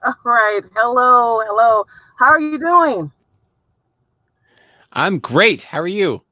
All right. Hello. Hello. How are you doing? I'm great. How are you?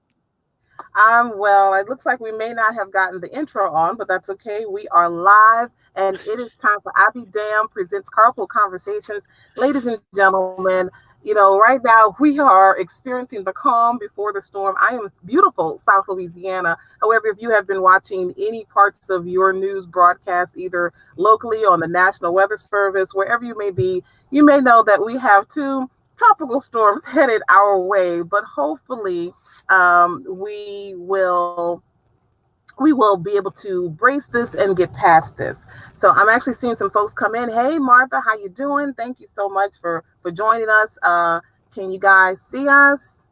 I'm well. It looks like we may not have gotten the intro on, but that's okay. We are live, and it is time for Abby Dam presents Carpool Conversations. Ladies and gentlemen, right now we are experiencing the calm before the storm. I am in beautiful South Louisiana. However, if you have been watching any parts of your news broadcast, either locally on the National Weather Service, wherever you may be, you may know that we have two tropical storms headed our way, but hopefully we will be able to brace this and get past this. So I'm actually seeing some folks come in. Hey, Martha, how you doing? Thank you so much for joining us. Can you guys see us?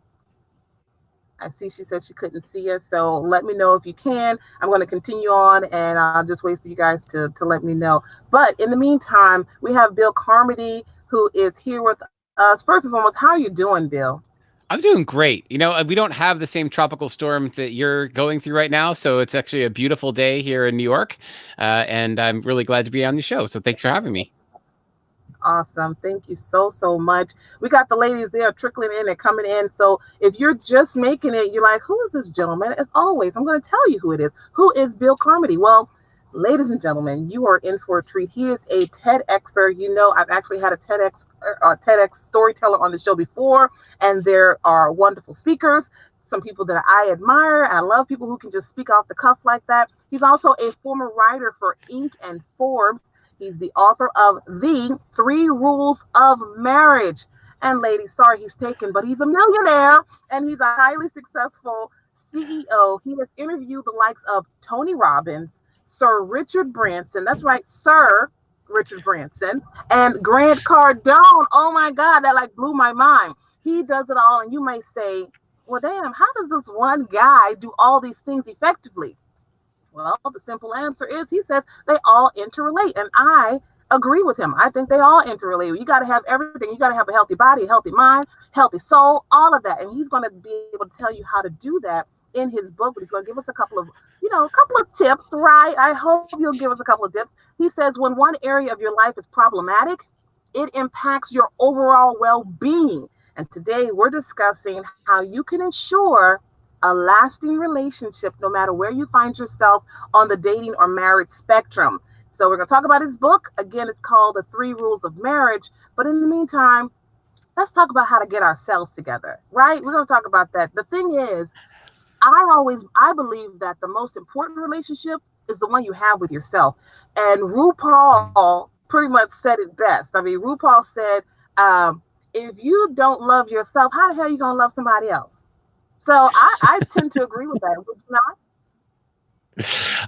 I see she said she couldn't see us, so let me know if you can. I'm going to continue on, and I'll just wait for you guys to let me know. But in the meantime, we have Bill Carmody, who is here with us. First and foremost, how are you doing, Bill? I'm doing great. We don't have the same tropical storm that you're going through right now, so it's actually a beautiful day here in New York, and I'm really glad to be on the show. So thanks for having me. Awesome. Thank you so much. We got the ladies there trickling in and coming in. So if you're just making it, you're like, who is this gentleman? As always, I'm going to tell you who it is. Who is Bill Carmody? Well, ladies and gentlemen, you are in for a treat. He is a TEDxer. I've actually had a TEDx storyteller on the show before, and there are wonderful speakers. Some people that I admire. I love people who can just speak off the cuff like that. He's also a former writer for Inc and Forbes. He's the author of The Three Rules of Marriage. And ladies, sorry he's taken, but he's a millionaire and he's a highly successful CEO. He has interviewed the likes of Tony Robbins, Sir Richard Branson. That's right, Sir Richard Branson, and Grant Cardone. Oh my God, that like blew my mind. He does it all, and you may say, well, damn, how does this one guy do all these things effectively? Well, the simple answer is he says they all interrelate. And I agree with him. I think they all interrelate. You got to have everything. You got to have a healthy body, a healthy mind, healthy soul, all of that. And he's going to be able to tell you how to do that in his book. But he's going to give us a couple of tips, right? I hope you'll give us a couple of tips. He says when one area of your life is problematic, it impacts your overall well being. And today we're discussing how you can ensure a lasting relationship no matter where you find yourself on the dating or marriage spectrum. So, we're going to talk about his book. Again, it's called The Three Rules of Marriage. But in the meantime, let's talk about how to get ourselves together, right? We're going to talk about that. The thing is, I believe that the most important relationship is the one you have with yourself. And RuPaul pretty much said it best. I mean, RuPaul said, if you don't love yourself, how the hell are you going to love somebody else? So I tend to agree with that. Would you not?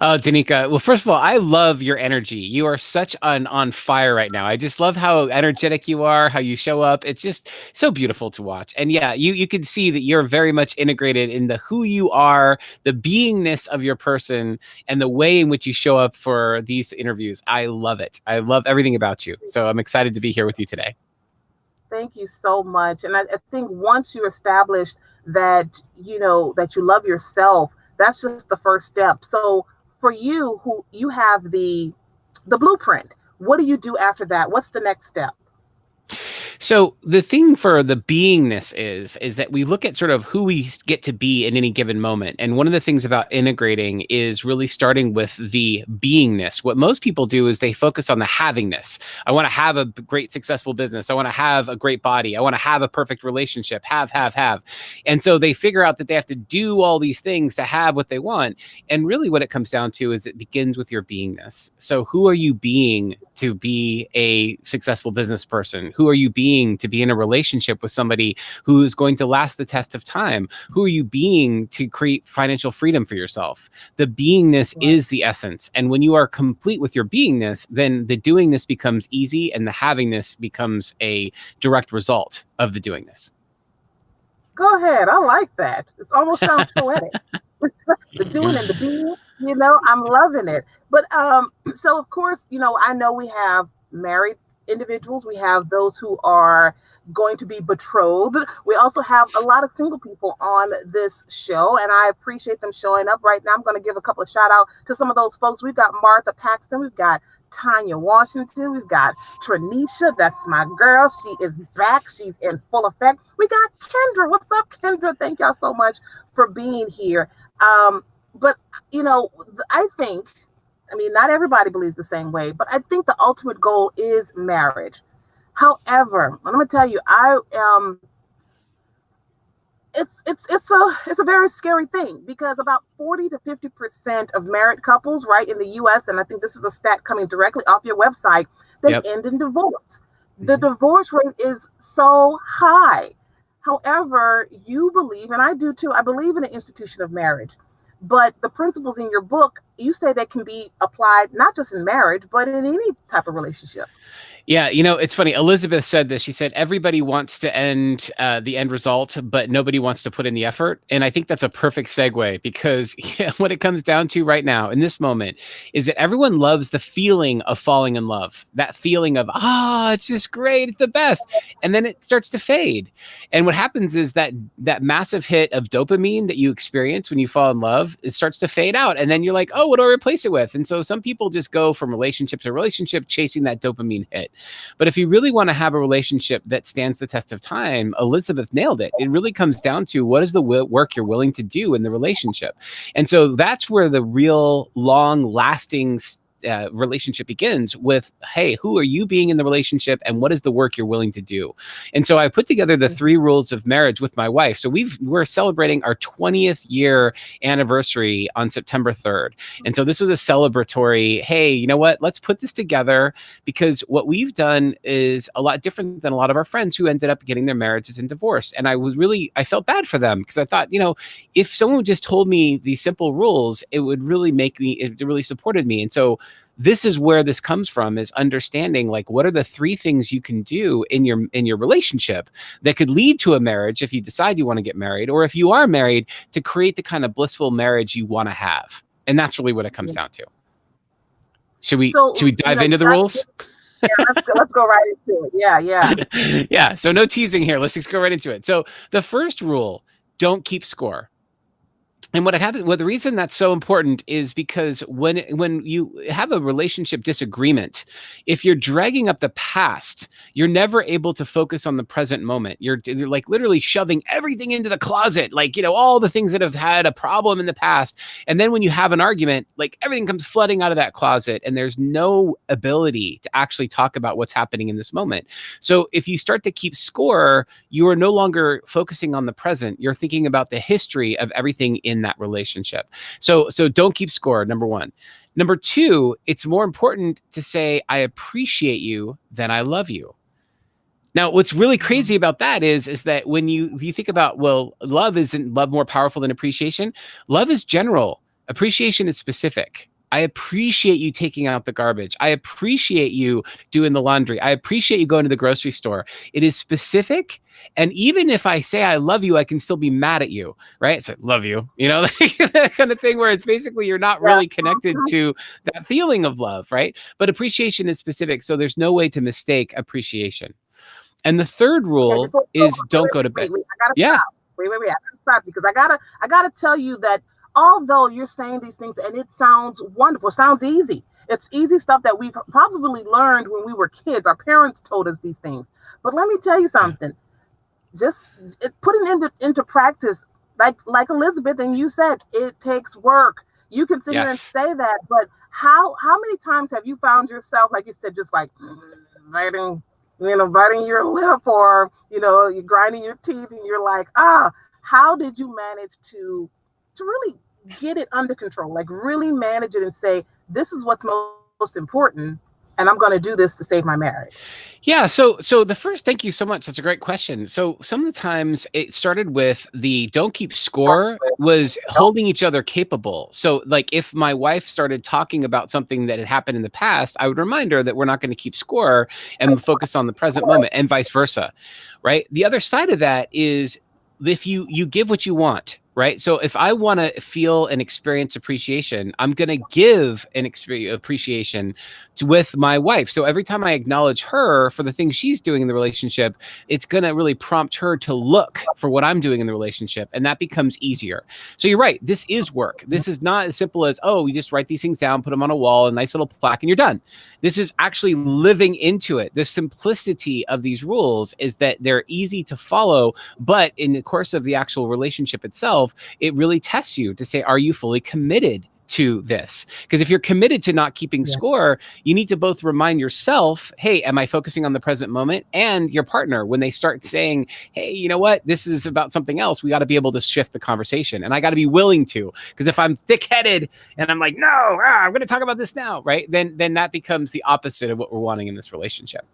Oh, Danica. Well, first of all, I love your energy. You are such on fire right now. I just love how energetic you are, how you show up. It's just so beautiful to watch. And yeah, you can see that you're very much integrated in the who you are, the beingness of your person, and the way in which you show up for these interviews. I love it. I love everything about you. So I'm excited to be here with you today. Thank you so much. And I think once you establish that you love yourself, that's just the first step. So for you who you have the blueprint, what do you do after that? What's the next step? So the thing for the beingness is that we look at sort of who we get to be in any given moment. And one of the things about integrating is really starting with the beingness. What most people do is they focus on the havingness. I want to have a great successful business. I want to have a great body. I want to have a perfect relationship. Have. And so they figure out that they have to do all these things to have what they want. And really what it comes down to is it begins with your beingness. So who are you being to be a successful business person? Who are you being to be in a relationship with somebody who is going to last the test of time? Who are you being to create financial freedom for yourself? The beingness Right. is the essence. And when you are complete with your beingness, then the doingness becomes easy and the havingness becomes a direct result of the doingness. Go ahead. I like that. It almost sounds poetic. The doing and the being, I'm loving it. But so of course, I know we have married individuals, we have those who are going to be betrothed. We also have a lot of single people on this show, and I appreciate them showing up right now. I'm going to give a couple of shout out to some of those folks. We've got Martha Paxton, we've got Tanya Washington. We've got Tranisha. That's my girl. She is back. She's in full effect. We got Kendra. What's up, Kendra? Thank y'all so much for being here. But, I think, I mean, not everybody believes the same way, but I think the ultimate goal is marriage. However, I'm going to tell you, it's a very scary thing because about 40 to 50% of married couples, right, in the US, and I think this is a stat coming directly off your website, they Yep. end in divorce. The divorce rate is so high. However, you believe, and I do too, I believe in the institution of marriage. But the principles in your book, you say they can be applied not just in marriage, but in any type of relationship. Yeah, it's funny. Elizabeth said this. She said everybody wants to end the end result, but nobody wants to put in the effort. And I think that's a perfect segue because what it comes down to right now in this moment is that everyone loves the feeling of falling in love. That feeling of it's just great, it's the best, and then it starts to fade. And what happens is that massive hit of dopamine that you experience when you fall in love, it starts to fade out, and then you're like, oh, what do I replace it with? And so some people just go from relationship to relationship, chasing that dopamine hit. But if you really want to have a relationship that stands the test of time, Elizabeth nailed it. It really comes down to what is the work you're willing to do in the relationship. And so that's where the real long lasting relationship begins with, hey, who are you being in the relationship and what is the work you're willing to do? And so I put together the 3 rules of marriage with my wife. So we're celebrating our 20th year anniversary on September 3rd. And so this was a celebratory, hey, you know what? Let's put this together because what we've done is a lot different than a lot of our friends who ended up getting their marriages and divorced. And I felt bad for them because I thought, if someone just told me these simple rules, it would really it really supported me. And so this is where this comes from, is understanding like what are the 3 things you can do in your relationship that could lead to a marriage if you decide you want to get married, or if you are married, to create the kind of blissful marriage you want to have. And that's really what it comes down to. Should we dive into the rules? Yeah, let's go right into it. Yeah. Yeah. So no teasing here. Let's just go right into it. So the first rule: don't keep score. And what happens, the reason that's so important is because when you have a relationship disagreement, if you're dragging up the past, you're never able to focus on the present moment. You're like literally shoving everything into the closet, like, all the things that have had a problem in the past. And then when you have an argument, like everything comes flooding out of that closet and there's no ability to actually talk about what's happening in this moment. So if you start to keep score, you are no longer focusing on the present. You're thinking about the history of everything in that relationship. So don't keep score, number 1. Number 2, it's more important to say, I appreciate you than I love you. Now, what's really crazy about that is that when you think about, well, isn't love more powerful than appreciation? Love is general. Appreciation is specific. I appreciate you taking out the garbage. I appreciate you doing the laundry. I appreciate you going to the grocery store. It is specific. And even if I say I love you, I can still be mad at you, right? It's like, love you, that kind of thing where it's basically you're not really connected to that feeling of love, right? But appreciation is specific. So there's no way to mistake appreciation. And the third rule is don't go to bed. Wait, I gotta stop. Wait. I gotta stop because I gotta tell you that although you're saying these things and it sounds wonderful, sounds easy. It's easy stuff that we've probably learned when we were kids. Our parents told us these things. But let me tell you something. Just putting into practice, like Elizabeth and you said, it takes work. You can sit here and say that, but how many times have you found yourself, like you said, just like biting your lip, or you're grinding your teeth and you're like, how did you manage to really get it under control, like really manage it and say, this is what's most important, and I'm going to do this to save my marriage? Yeah. So the first, thank you so much. That's a great question. So some of the times it started with the don't keep score was holding each other capable. So like if my wife started talking about something that had happened in the past, I would remind her that we're not going to keep score and focus on the present moment, and vice versa. Right. The other side of that is if you give what you want. right? So if I want to feel and experience appreciation, I'm going to give an appreciation with my wife. So every time I acknowledge her for the things she's doing in the relationship, it's going to really prompt her to look for what I'm doing in the relationship. And that becomes easier. So you're right. This is work. This is not as simple as, oh, we just write these things down, put them on a wall, a nice little plaque, and you're done. This is actually living into it. The simplicity of these rules is that they're easy to follow, but in the course of the actual relationship itself, it really tests you to say, are you fully committed to this? Because if you're committed to not keeping score, you need to both remind yourself, hey, am I focusing on the present moment? And your partner, when they start saying, hey, you know what, this is about something else, we got to be able to shift the conversation. And I got to be willing to, because if I'm thick-headed and I'm like, no, I'm going to talk about this now, right? Then that becomes the opposite of what we're wanting in this relationship,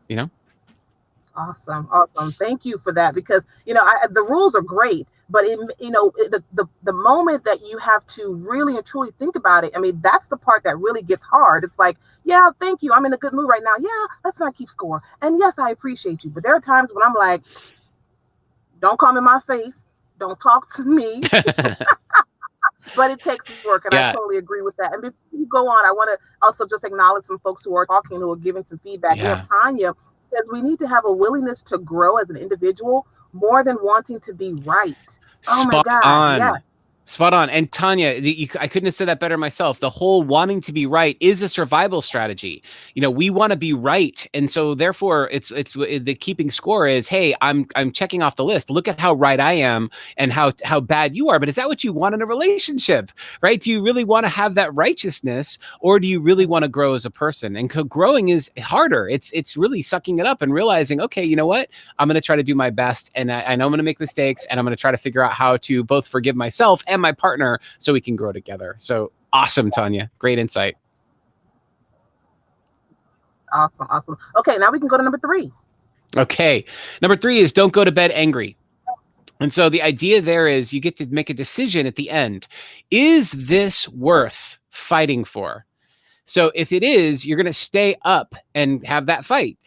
you know? Awesome, awesome. Thank you for that because the rules are great, but the moment that you have to really and truly think about it, I mean, that's the part that really gets hard. It's like, yeah, thank you, I'm in a good mood right now. Yeah, let's not keep score. And yes, I appreciate you, but there are times when I'm like, don't come in my face, don't talk to me. But it takes work, and I totally agree with that. And before you go on, I want to also just acknowledge some folks who are talking, who are giving some feedback. We have Tanya, because we need to have a willingness to grow as an individual more than wanting to be right. Oh my God. Yeah. Spot on. And Tanya, I couldn't have said that better myself. The whole wanting to be right is a survival strategy. We want to be right. And so therefore it's the keeping score is, hey, I'm checking off the list. Look at how right I am and how bad you are. But is that what you want in a relationship, right? Do you really want to have that righteousness, or do you really want to grow as a person? And growing is harder. It's really sucking it up and realizing, okay, you know what? I'm going to try to do my best. And I know I'm going to make mistakes, and I'm going to try to figure out how to both forgive myself and my partner so we can grow together. So awesome, Tanya. Great insight. Awesome. Awesome. Okay, now we can go to number 3. Okay. Number 3 is don't go to bed angry. And so the idea there is you get to make a decision at the end. Is this worth fighting for? So if it is, you're going to stay up and have that fight.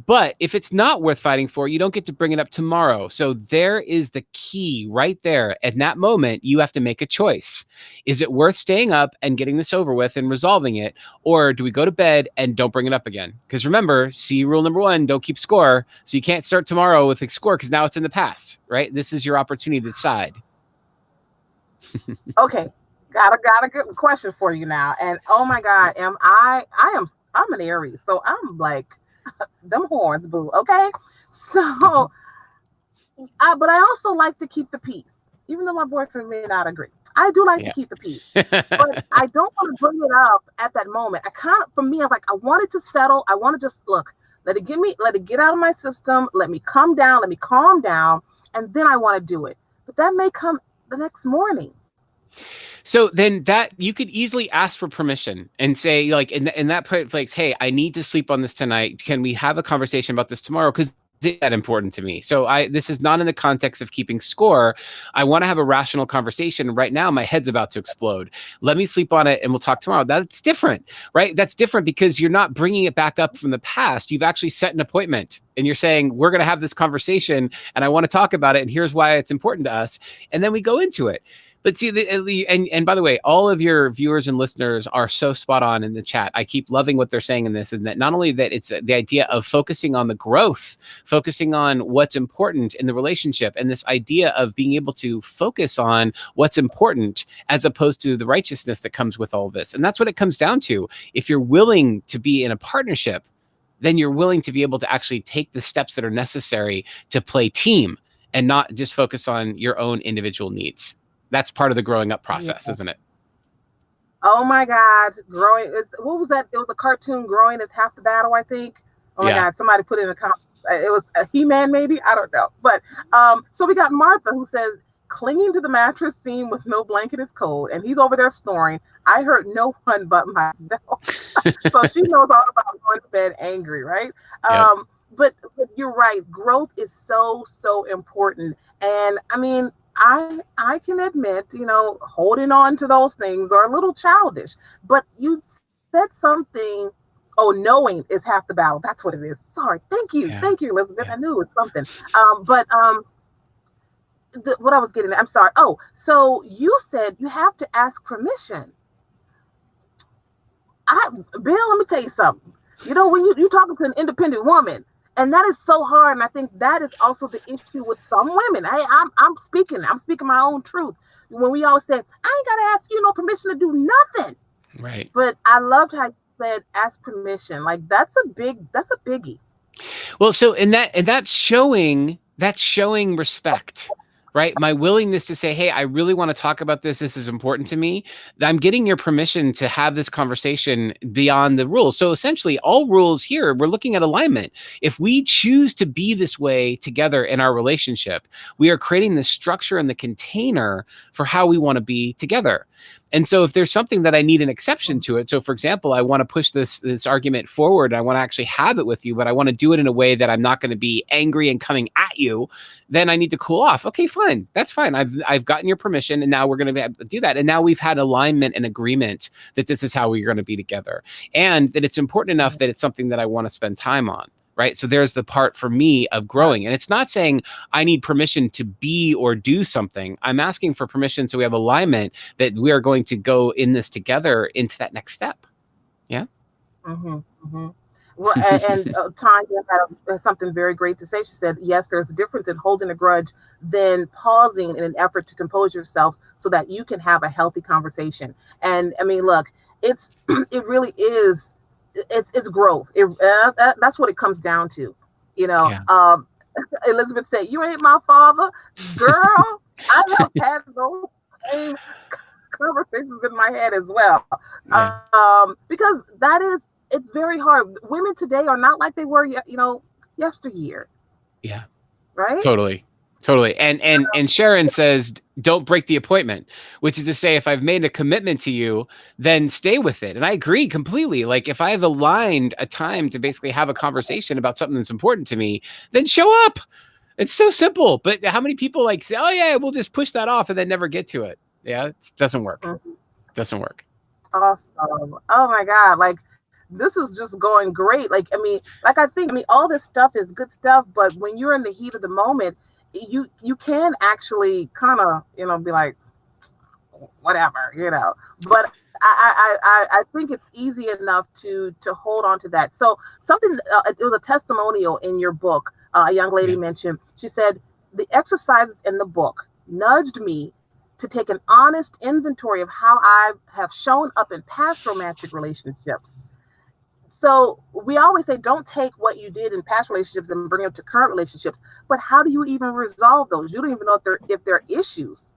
But if it's not worth fighting for, you don't get to bring it up tomorrow. So there is the key right there. At that moment, you have to make a choice. Is it worth staying up and getting this over with and resolving it? Or do we go to bed and don't bring it up again? Because remember, rule number 1, don't keep score. So you can't start tomorrow with a score because now it's in the past, right? This is your opportunity to decide. Okay. Got a good question for you now. And oh my God, I'm an Aries. So I'm like, them horns, boo. Okay. So, but I also like to keep the peace, even though my boyfriend may not agree. I do like to keep the peace, but I don't want to bring it up at that moment. For me, I'm like, I wanted to settle. I want to just let it get out of my system. Let me calm down. And then I want to do it. But that may come the next morning. So then that you could easily ask for permission and say, like, in that place, hey, I need to sleep on this tonight. Can we have a conversation about this tomorrow? Because it's that important to me. So this is not in the context of keeping score. I want to have a rational conversation. Right now, my head's about to explode. Let me sleep on it and we'll talk tomorrow. That's different, right? That's different because you're not bringing it back up from the past. You've actually set an appointment and you're saying, we're going to have this conversation and I want to talk about it. And here's why it's important to us. And then we go into it. But see, and by the way, all of your viewers and listeners are so spot on in the chat. I keep loving what they're saying in this, and that not only that it's the idea of focusing on the growth, focusing on what's important in the relationship, and this idea of being able to focus on what's important as opposed to the righteousness that comes with all this. And that's what it comes down to. If you're willing to be in a partnership, then you're willing to be able to actually take the steps that are necessary to play team and not just focus on your own individual needs. That's part of the growing up process, isn't it? Oh my God. What was that? It was a cartoon, Growing is Half the Battle, I think. Oh my God. Somebody put it in the comments. It was a He-Man, maybe. I don't know. But so we got Martha, who says, clinging to the mattress seam with no blanket is cold. And he's over there snoring. I hurt no one but myself. So she knows all about going to bed angry, right? Yep. But you're right. Growth is so, so important. And I mean, I can admit, holding on to those things are a little childish, but you said something. Oh, knowing is half the battle. That's what it is. Sorry. Thank you. Yeah. Thank you, Elizabeth. Yeah. I knew it was something. But what I was getting at, I'm sorry. Oh, so you said you have to ask permission. Bill, let me tell you something. When you're talking to an independent woman, and that is so hard. And I think that is also the issue with some women. I'm speaking my own truth. When we always say, I ain't gotta ask you no permission to do nothing. Right. But I loved how you said ask permission. Like that's a biggie. Well, so that's showing respect, right? My willingness to say, hey, I really want to talk about this. This is important to me. I'm getting your permission to have this conversation beyond the rules. So essentially, all rules here, we're looking at alignment. If we choose to be this way together in our relationship, we are creating the structure and the container for how we want to be together. And so if there's something that I need an exception to it, so for example, I want to push this argument forward, I want to actually have it with you, but I want to do it in a way that I'm not going to be angry and coming at you, then I need to cool off. Okay, fine. That's fine. I've gotten your permission, and now we're going to do that. And now we've had alignment and agreement that this is how we're going to be together, and that it's important enough that it's something that I want to spend time on. Right. So there's the part for me of growing. And it's not saying I need permission to be or do something. I'm asking for permission so we have alignment that we are going to go in this together into that next step. Yeah. Mm-hmm, mm-hmm. Well, and Tanya had something very great to say. She said, yes, there's a difference in holding a grudge than pausing in an effort to compose yourself so that you can have a healthy conversation. And I mean, look, it really is. It's growth. That's what it comes down to. Yeah. Elizabeth said, "You ain't my father, girl." I have had those same conversations in my head as well, Yeah. because it's very hard. Women today are not like they were, yesteryear. Yeah. Right? Totally. And Sharon says, don't break the appointment, which is to say, if I've made a commitment to you, then stay with it. And I agree completely. Like if I've aligned a time to basically have a conversation about something that's important to me, then show up. It's so simple. But how many people like say, oh yeah, we'll just push that off and then never get to it. Yeah, it doesn't work. Mm-hmm. Doesn't work. Awesome. Oh my God. Like this is just going great. Like, I think all this stuff is good stuff, but when you're in the heat of the moment, you can actually kind of, be like, whatever, but I think it's easy enough to hold on to that. So something, it was a testimonial in your book. A young lady mentioned, she said, the exercises in the book nudged me to take an honest inventory of how I have shown up in past romantic relationships. So we always say, don't take what you did in past relationships and bring it to current relationships. But how do you even resolve those? You don't even know if they're issues,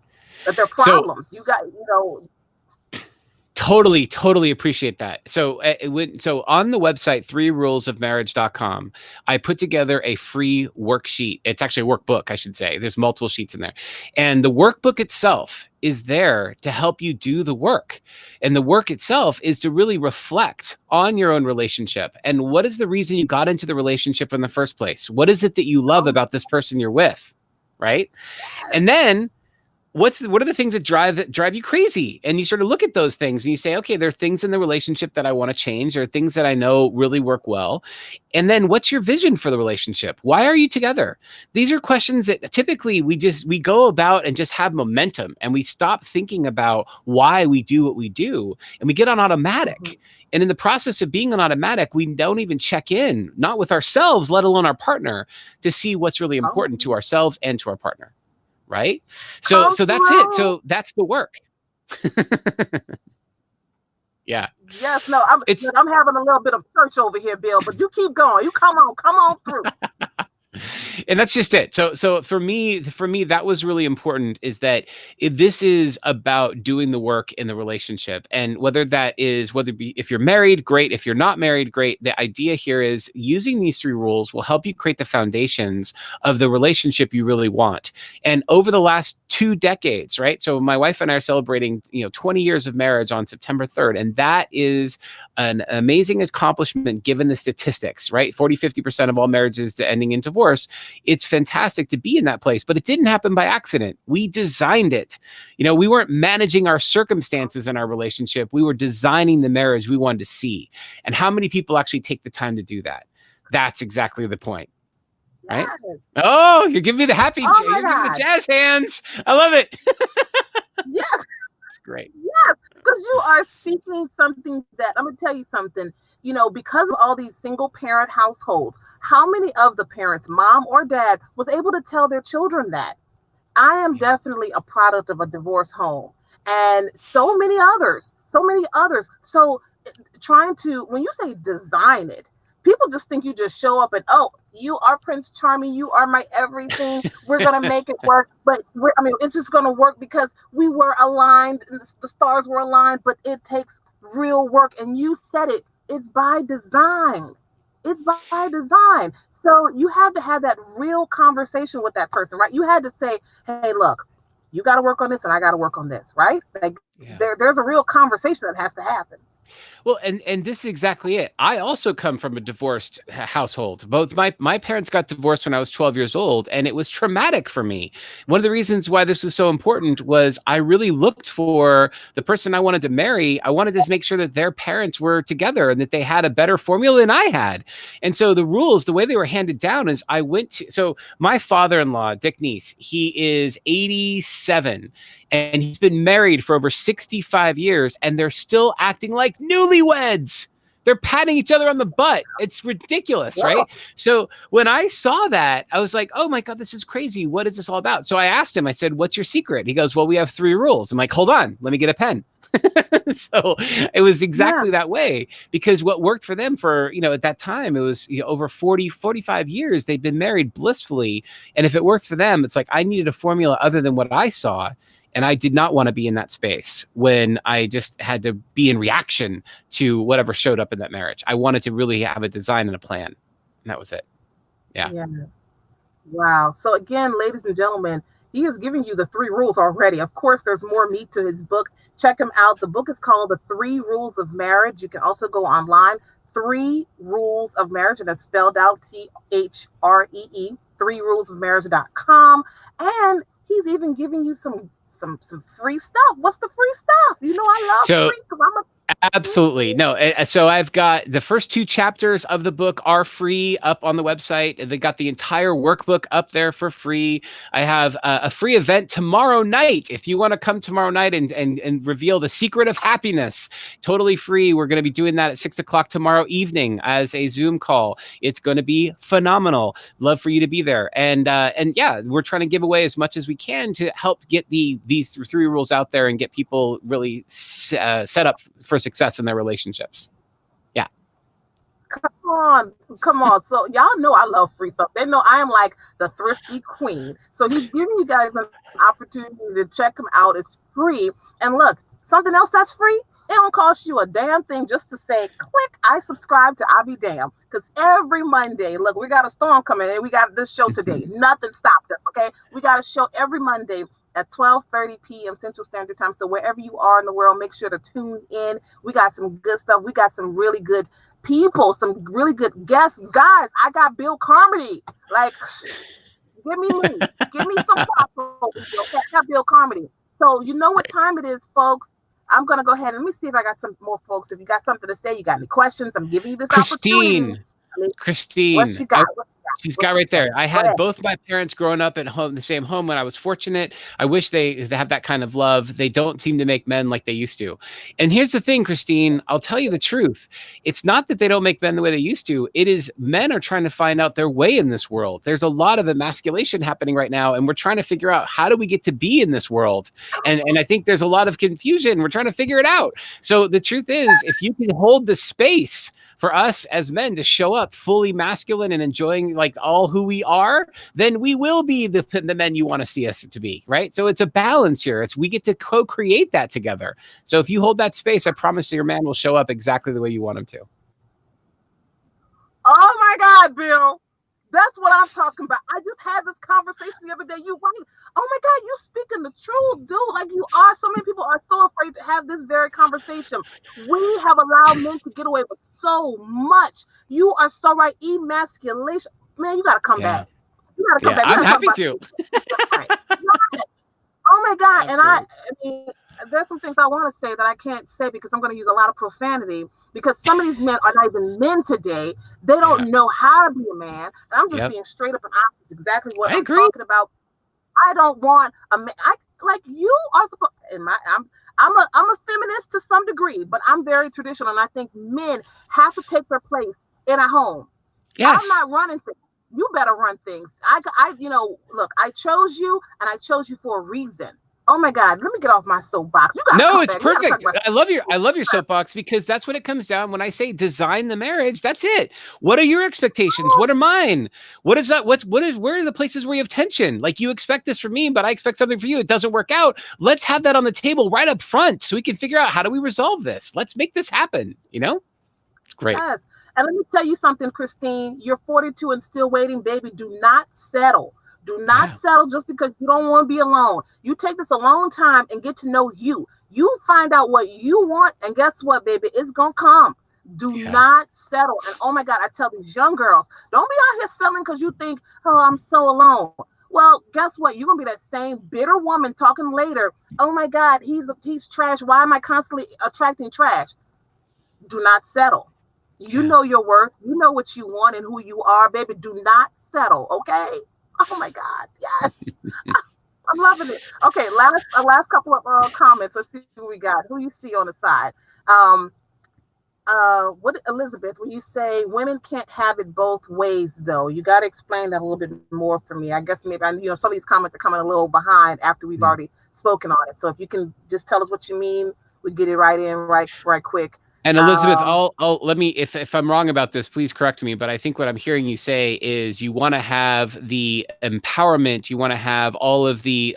that they're problems. You got, Totally appreciate that. So on the website, 3rulesofmarriage.com, I put together a free worksheet. It's actually a workbook, I should say. There's multiple sheets in there. And the workbook itself is there to help you do the work. And the work itself is to really reflect on your own relationship. And what is the reason you got into the relationship in the first place? What is it that you love about this person you're with? Right? And then what are the things that drive you crazy? And you sort of look at those things and you say, okay, there are things in the relationship that I want to change. There are things that I know really work well. And then what's your vision for the relationship? Why are you together? These are questions that typically we go about and just have momentum, and we stop thinking about why we do what we do, and we get on automatic. Mm-hmm. And in the process of being on automatic, we don't even check in, not with ourselves, let alone our partner, to see what's really important to ourselves and to our partner. Right. So that's it. So that's the work. Yeah. Yes. No, I'm having a little bit of church over here, Bill, but you keep going. You come on through. And that's just it. So for me, that was really important, is that this is about doing the work in the relationship. And whether if you're married, great. If you're not married, great. The idea here is using these 3 rules will help you create the foundations of the relationship you really want. And over the last 2 decades, right? So my wife and I are celebrating, 20 years of marriage on September 3rd. And that is an amazing accomplishment given the statistics, right? 40-50% of all marriages ending in divorce. It's fantastic to be in that place, but it didn't happen by accident. We designed it. We weren't managing our circumstances in our relationship. We were designing the marriage we wanted to see. And how many people actually take the time to do that? That's exactly the point. right? Yes. Oh, you're giving me the happy, Oh my you're giving the God. jazz hands. I love it. Yes. It's great. Yes. Because you are speaking something that I'm going to tell you something. Because of all these single parent households, how many of the parents, mom or dad, was able to tell their children that? I am Yeah. definitely a product of a divorce home, and so many others, so many others. So trying to, when you say design it, people just think you just show up and, oh, you are Prince Charming, you are my everything, we're gonna make it work. But I mean, it's just gonna work because we were aligned, and the stars were aligned. But it takes real work, and you said it, it's by design. It's by design. So you had to have that real conversation with that person, right? You had to say, hey, look, you got to work on this and I got to work on this, right? Like Yeah. there's a real conversation that has to happen. Well, and this is exactly it. I also come from a divorced household. Both my parents got divorced when I was 12 years old, and it was traumatic for me. One of the reasons why this was so important was I really looked for the person I wanted to marry. I wanted to make sure that their parents were together and that they had a better formula than I had. And so the rules, the way they were handed down is so my father-in-law, Dick Neese, he is 87 and he's been married for over 65 years and they're still acting like newlyweds. They're patting each other on the butt. It's ridiculous, Yeah. right? So when I saw that, I was like, oh my God, this is crazy. What is this all about? So I asked him, I said, what's your secret? He goes, well, we have 3 rules. I'm like, hold on, let me get a pen. So it was Yeah. exactly that way because what worked for them for, at that time, it was over 40, 45 years, they'd been married blissfully. And if it worked for them, it's like I needed a formula other than what I saw. And I did not want to be in that space when I just had to be in reaction to whatever showed up in that marriage. I wanted to really have a design and a plan. And that was it. Yeah. Yeah. Wow. So again, ladies and gentlemen, he is giving you the 3 rules already. Of course, there's more meat to his book. Check him out. The book is called The 3 Rules of Marriage. You can also go online, 3 Rules of Marriage, and it's spelled out THREE, 3rulesofmarriage.com. And he's even giving you some free stuff. What's the free stuff? I love So free because I'm a absolutely. No. So I've got the first 2 chapters of the book are free up on the website. They got the entire workbook up there for free. I have a free event tomorrow night. If you want to come tomorrow night and reveal the secret of happiness, totally free. We're going to be doing that at 6:00 tomorrow evening as a Zoom call. It's going to be phenomenal. Love for you to be there. And yeah, we're trying to give away as much as we can to help get these 3 rules out there and get people really set up for success in their relationships. Yeah. Come on. So y'all know I love free stuff. They know I am like the thrifty queen. So he's giving you guys an opportunity to check him out. It's free. And look, something else that's free. It don't cost you a damn thing just to say, click, I subscribe to I'll be damn. Because every Monday, look, we got a storm coming in. We got this show today. Nothing stopped us, okay? We got a show every Monday at 12:30 p.m. Central Standard Time. So wherever you are in the world, make sure to tune in. We got some good stuff. We got some really good people, some really good guests. Guys, I got Bill Carmody. Like, give me some props. Okay, I got Bill Carmody. So you know what time it is, folks. I'm gonna go ahead and let me see if I got some more folks. If you got something to say, you got any questions, I'm giving you this opportunity. What Christine, she got? she's What got she right there. I Go had ahead. both my parents growing up at home, the same home when I was fortunate. I wish they have that kind of love. They don't seem to make men like they used to. And here's the thing, Christine, I'll tell you the truth. It's not that they don't make men the way they used to. It is men are trying to find out their way in this world. There's a lot of emasculation happening right now, and we're trying to figure out how do we get to be in this world. And I think there's a lot of confusion. We're trying to figure it out. So the truth is, if you can hold the space for us as men to show up fully masculine and enjoying like all who we are, then we will be the men you want to see us to be, right? So it's a balance here. We get to co-create that together. So if you hold that space, I promise your man will show up exactly the way you want him to. Oh my God, Bill. That's what I'm talking about. I just had this conversation the other day. You right. Oh my God, you speaking the truth, dude. Like you are. So many people are so afraid to have this very conversation. We have allowed men to get away with so much. You are so right. Emasculation. Man, you gotta come Yeah. back. You gotta come Yeah. back. I'm happy to. Oh my God. Absolutely. I mean, there's some things I want to say that I can't say because I'm going to use a lot of profanity. Because some of these men are not even men today. They Yeah. don't know how to be a man. And I'm just Yep. being straight up and honest. Exactly what I I'm agree. talking about. I don't want a man. I like you are supposed. In my, I'm a feminist to some degree, but I'm very traditional, and I think men have to take their place in a home. I'm Yes. not running things. You better run things. Look, I chose you, and I chose you for a reason. Oh my God, let me get off my soapbox. You got to No, come it's back. We got to talk perfect. about. I love your soapbox because that's what it comes down when I say design the marriage. That's it. What are your expectations? What are mine? What is that? Where are the places where you have tension? Like you expect this from me, but I expect something from you. It doesn't work out. Let's have that on the table right up front so we can figure out how do we resolve this. Let's make this happen. It's great. Yes. And let me tell you something, Christine. You're 42 and still waiting, baby. Do not settle. Do not Yeah. settle just because you don't want to be alone. You take this alone time and get to know you. You find out what you want, and guess what, baby? It's going to come. Do Yeah. not settle. And oh my God, I tell these young girls, don't be out here selling because you think, oh, I'm so alone. Well, guess what? You're gonna be that same bitter woman talking later. Oh my God, he's trash. Why am I constantly attracting trash? Do not settle. You Yeah. know your worth. You know what you want and who you are, baby. Do not settle. Okay. Oh my God. Yes. I'm loving it. Okay. Last couple of comments. Let's see who we got. Who you see on the side. Um, what Elizabeth, when you say women can't have it both ways, though, you got to explain that a little bit more for me. I guess maybe some of these comments are coming a little behind after we've Mm. already spoken on it. So if you can just tell us what you mean, we get it right in right quick. And Elizabeth, Um, I'll let me if I'm wrong about this, please correct me. But I think what I'm hearing you say is you want to have the empowerment, you want to have all of the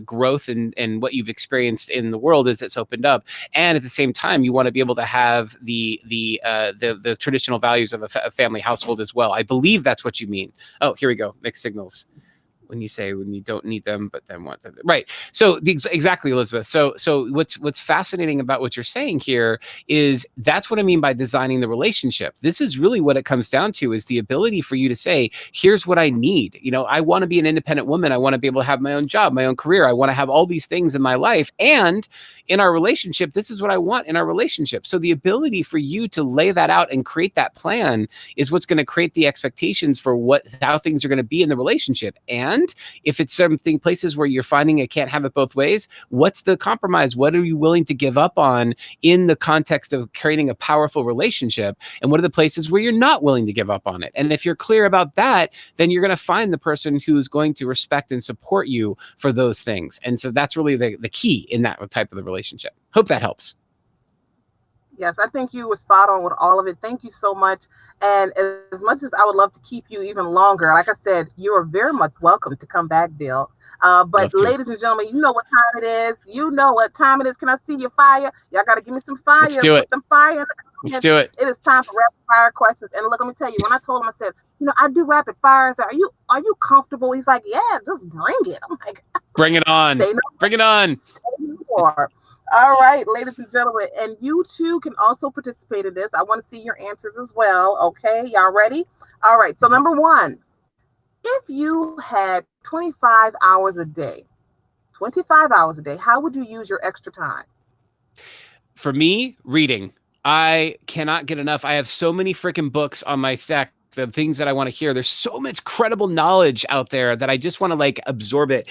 growth and what you've experienced in the world as it's opened up, and at the same time, you want to be able to have the traditional values of a family household as well. I believe that's what you mean. Oh, here we go. Mixed signals when you say when you don't need them but then want them, right? So exactly, Elizabeth. So what's fascinating about what you're saying here is that's what I mean by designing the relationship. This is really what it comes down to, is the ability for you to say, here's what I need. I want to be an independent woman. I want to be able to have my own job, my own career. I want to have all these things in my life, and in our relationship, this is what I want in our relationship. So the ability for you to lay that out and create that plan is what's going to create the expectations for how things are going to be in the relationship. And if it's something places where you're finding it can't have it both ways, what's the compromise? What are you willing to give up on in the context of creating a powerful relationship? And what are the places where you're not willing to give up on it? And if you're clear about that, then you're going to find the person who's going to respect and support you for those things. And so that's really the key in that type of the relationship. Hope that helps. Yes, I think you were spot on with all of it. Thank you so much. And as much as I would love to keep you even longer, like I said, you are very much welcome to come back, Bill. But Love to. ladies and gentlemen, you know what time it is. You know what time it is. Can I see your fire? Y'all got to give me some Let's fire. do it. Put them fire in the Let's comments. do it. It is time for rapid fire questions. And look, let me tell you, when I told him, I said, I do rapid fires. Are you comfortable? He's like, yeah, just bring it. I'm like, Bring it on. say no, Bring it on. say no more. All right, ladies and gentlemen, and you too can also participate in this. I want to see your answers as well. Okay, y'all ready? All right, so number one, if you had 25 hours a day, 25 hours a day, how would you use your extra time? For me, reading. I cannot get enough. I have so many freaking books on my stack, the things that I want to hear. There's so much credible knowledge out there that I just want to like absorb it.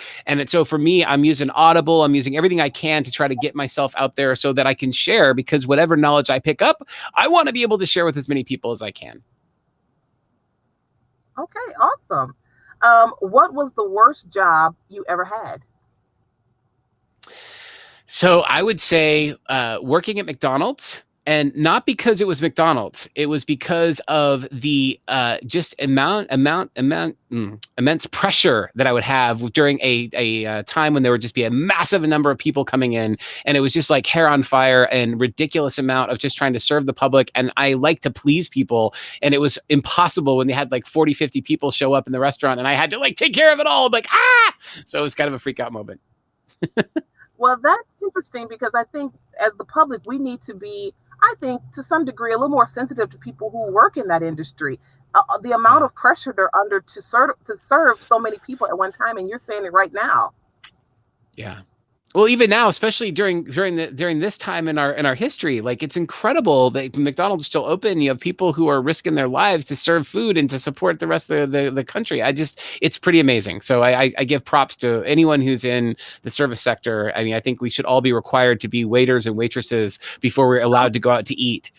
So for me, I'm using Audible. I'm using everything I can to try to get myself out there so that I can share, because whatever knowledge I pick up, I want to be able to share with as many people as I can. Okay, awesome. What was the worst job you ever had? So I would say working at McDonald's, and not because it was McDonald's. It was because of the just immense pressure that I would have during a time when there would just be a massive number of people coming in, and it was just like hair on fire and ridiculous amount of just trying to serve the public. And I like to please people, and it was impossible when they had like 40, 50 people show up in the restaurant, and I had to like take care of it all. I'm like, ah! So it was kind of a freak out moment. Well, that's interesting because I think as the public, we need to be, I think, to some degree, a little more sensitive to people who work in that industry. The amount Yeah. of pressure they're under to serve so many people at one time, and you're saying it right now. Yeah. Well, even now, especially during this time in our history, like it's incredible that McDonald's is still open. You have people who are risking their lives to serve food and to support the rest of the country. It's pretty amazing. So I give props to anyone who's in the service sector. I mean, I think we should all be required to be waiters and waitresses before we're allowed to go out to eat,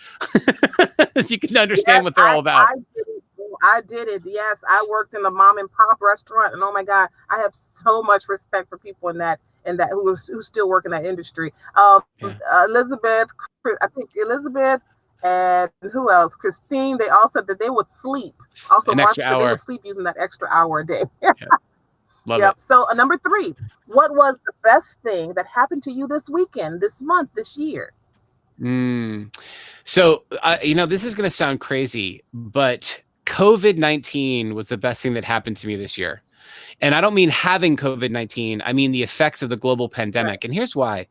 so you can understand Yes, what they're all about. I did it. I did it. Yes, I worked in a mom and pop restaurant, and oh my God, I have so much respect for people in that who still work in that industry. Yeah, Elizabeth, I think Elizabeth, and who else? Christine. They all said that they would sleep. Also, an extra Martha said they would hour. sleep using that extra hour a day. Yeah, love it. Yep. So, number three, what was the best thing that happened to you this weekend, this month, this year? Mm. So, this is going to sound crazy, but COVID-19 was the best thing that happened to me this year. And I don't mean having COVID-19, I mean the effects of the global Right. pandemic. And here's why.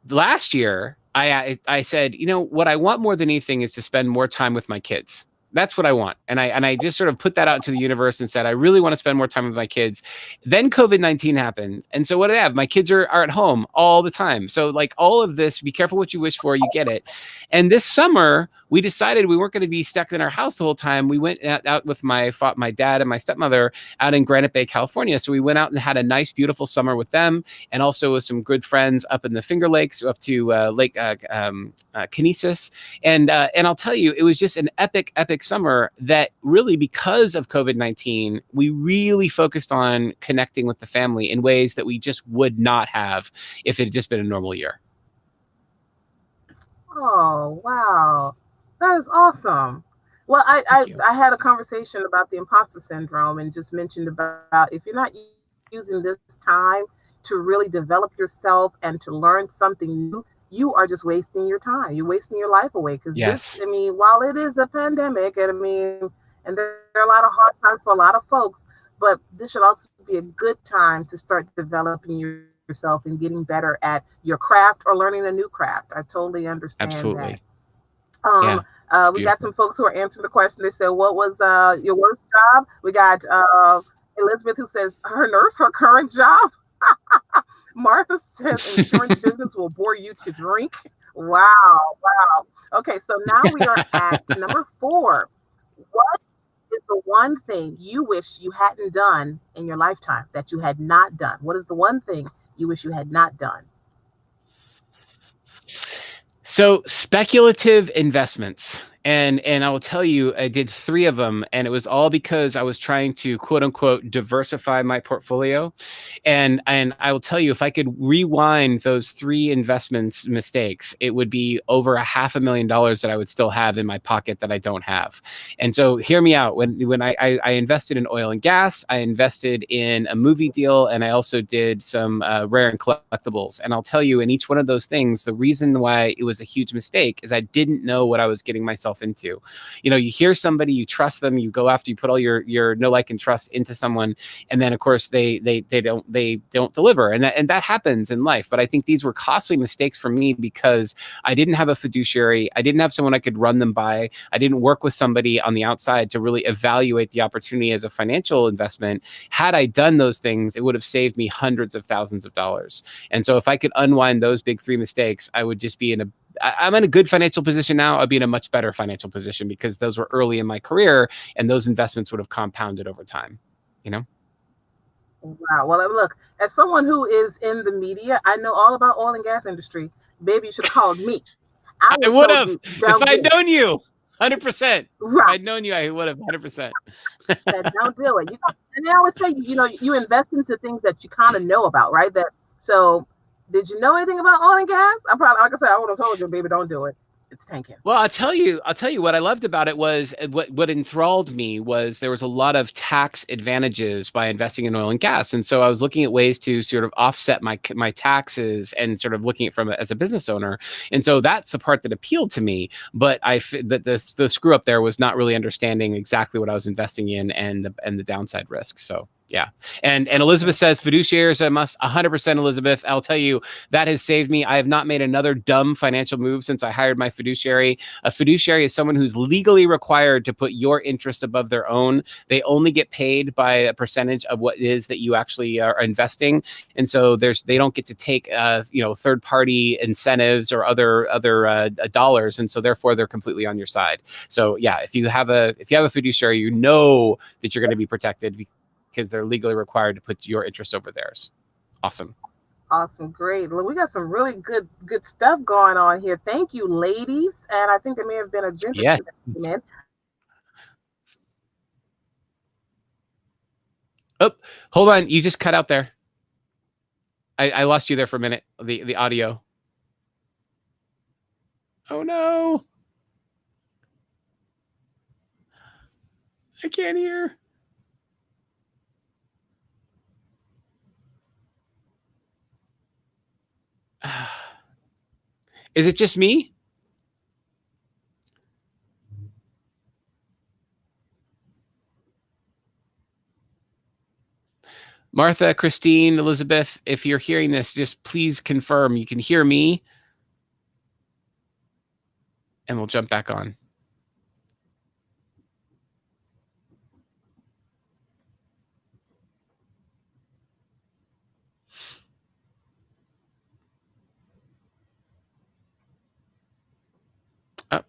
Last year, I said, what I want more than anything is to spend more time with my kids. That's what I want. And I just sort of put that out to the universe and said, I really want to spend more time with my kids. Then COVID-19 happened. And so what do I have? My kids are at home all the time. So like all of this, be careful what you wish for, you get it. And this summer, we decided we weren't going to be stuck in our house the whole time. We went out with my dad and my stepmother out in Granite Bay, California. So we went out and had a nice, beautiful summer with them, and also with some good friends up in the Finger Lakes, up to Lake Kinesis. And I'll tell you, it was just an epic, epic summer that really, because of COVID-19, we really focused on connecting with the family in ways that we just would not have if it had just been a normal year. Oh, wow. That is awesome. Well, Thank you. I had a conversation about the imposter syndrome and just mentioned about if you're not using this time to really develop yourself and to learn something new, you are just wasting your time. You're wasting your life away. Because this, Yes, I mean, while it is a pandemic, and I mean, and there are a lot of hard times for a lot of folks, but this should also be a good time to start developing yourself and getting better at your craft or learning a new craft. I totally understand that. absolutely. Yeah, it's We got beautiful. some folks who are answering the question. They said, "What was your worst job?" We got Elizabeth who says her nurse, her current job. Martha says insurance business will bore you to drink. Wow, wow. Okay, so now we are at number four. What is the one thing you wish you hadn't done in your lifetime that you had not done? What is the one thing you wish you had not done? So speculative investments. And I will tell you, I did three of them, and it was all because I was trying to quote unquote diversify my portfolio. And I will tell you, if I could rewind those three investments mistakes, it would be over $500,000 that I would still have in my pocket that I don't have. And so hear me out. When I invested in oil and gas, I invested in a movie deal, and I also did some rare and collectibles. And I'll tell you, in each one of those things, the reason why it was a huge mistake is I didn't know what I was getting myself into. You hear somebody, you trust them, you go after, you put all your know, like, and trust into someone, and then of course they don't deliver, and that happens in life. But I think these were costly mistakes for me because I didn't have a fiduciary, I didn't have someone I could run them by, I didn't work with somebody on the outside to really evaluate the opportunity as a financial investment. Had I done those things, it would have saved me hundreds of thousands of dollars. And so if I could unwind those big three mistakes, I would just be I'm in a good financial position now. I'd be in a much better financial position because those were early in my career, and those investments would have compounded over time, you know? Wow. Well, look, as someone who is in the media, I know all about oil and gas industry. Baby, you should have called me. I would I have would told have, you, if don't I'd do it. known you, 100%. If Right. I'd known you, I would have 100%. Said, don't do it. And they always say, you invest into things that you kind of know about, right? So did you know anything about oil and gas? I probably, like I said, I would have told you, baby, don't do it. It's tanking. Well, I'll tell you what I loved about it was what enthralled me was there was a lot of tax advantages by investing in oil and gas. And so I was looking at ways to sort of offset my taxes and sort of looking at from as a business owner. And so that's the part that appealed to me. But the screw up there was not really understanding exactly what I was investing in and the downside risks. So Yeah. And Elizabeth says fiduciaries are must. 100%, Elizabeth. I'll tell you, that has saved me. I have not made another dumb financial move since I hired my fiduciary. A fiduciary is someone who's legally required to put your interest above their own. They only get paid by a percentage of what it is that you actually are investing. And so they don't get to take third party incentives or other dollars. And so therefore they're completely on your side. So yeah, if you have a fiduciary, you know that you're going to be protected because they're legally required to put your interest over theirs. Awesome. Awesome, great. Look, we got some really good stuff going on here. Thank you, ladies. And I think there may have been a gender Yeah. that came in. Oh, hold on. You just cut out there. I lost you there for a minute. The audio. Oh no. I can't hear. Is it just me? Martha, Christine, Elizabeth, if you're hearing this, just please confirm you can hear me. And we'll jump back on. Oh.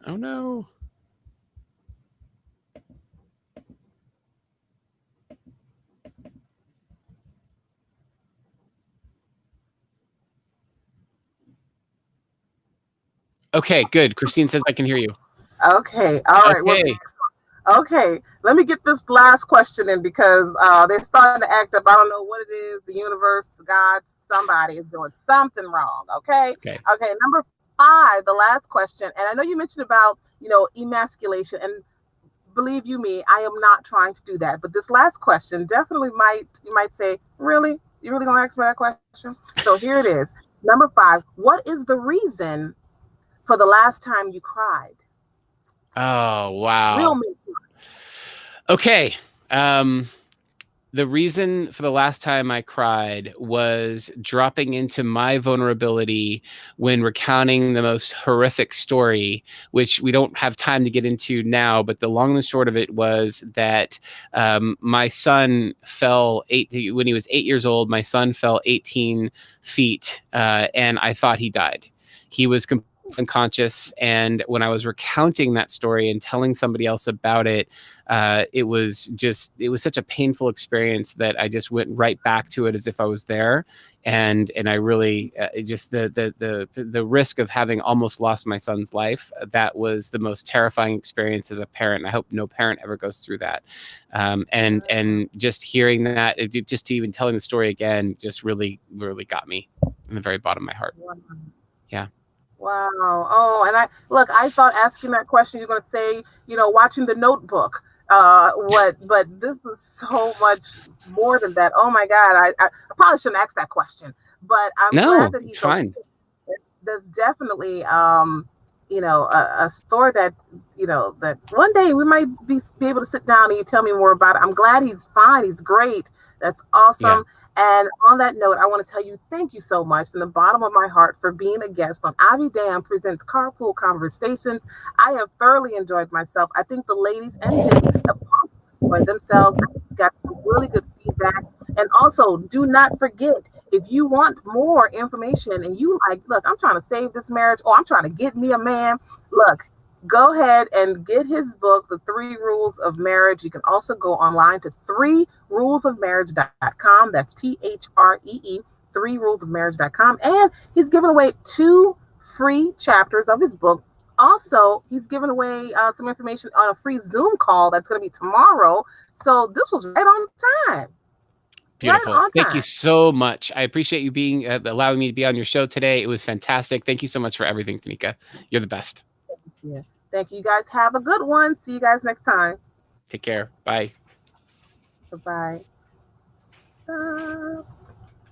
Oh no. Okay, good. Christine says I can hear you. Okay, all right. Okay. Okay, let me get this last question in because they're starting to act up. I don't know what it is. The universe, the God, somebody is doing something wrong. Okay. Number 5, the last question, and I know you mentioned about emasculation, and believe you me, I am not trying to do that. But this last question definitely you might say, really, you really gonna ask me that question? So here it is. Number 5. What is the reason for the last time you cried? Oh, wow. Real me. Okay. The reason for the last time I cried was dropping into my vulnerability when recounting the most horrific story, which we don't have time to get into now. But the long and short of it was that my son fell when he was 8 years old. My son fell 18 feet, and I thought he died. He was completely unconscious, and when I was recounting that story and telling somebody else about it, it was such a painful experience that I just went right back to it as if I was there, and I really just the risk of having almost lost my son's life. That was the most terrifying experience as a parent. I hope no parent ever goes through that. And just hearing that, just even telling the story again, just really got me in the very bottom of my heart. Yeah. Wow. Oh, and I thought asking that question, you're going to say, watching The Notebook. But this is so much more than that. Oh my God. I probably shouldn't ask that question, but I'm glad that he's fine. Okay. There's definitely, a story that, that one day we might be able to sit down and you tell me more about it. I'm glad he's fine. He's great. That's awesome. Yeah. And on that note, I want to tell you thank you so much from the bottom of my heart for being a guest on Avi Dam Presents Carpool Conversations. I have thoroughly enjoyed myself. I think the ladies and gents have enjoyed themselves. I got some really good feedback. And also, do not forget, if you want more information and you look, I'm trying to save this marriage, or I'm trying to get me a man, look, go ahead and get his book, The 3 Rules of Marriage. You can also go online to 3rulesofmarriage.com. That's THREE, 3rulesofmarriage.com. And he's giving away 2 free chapters of his book. Also, he's giving away some information on a free Zoom call that's going to be tomorrow. So this was right on time. Beautiful. Right, thank you so much. I appreciate you being allowing me to be on your show today. It was fantastic. Thank you so much for everything, Tanika. You're the best. Yeah. Thank you. You guys have a good one. See you guys next time. Take care. Bye. Bye-bye. Stop.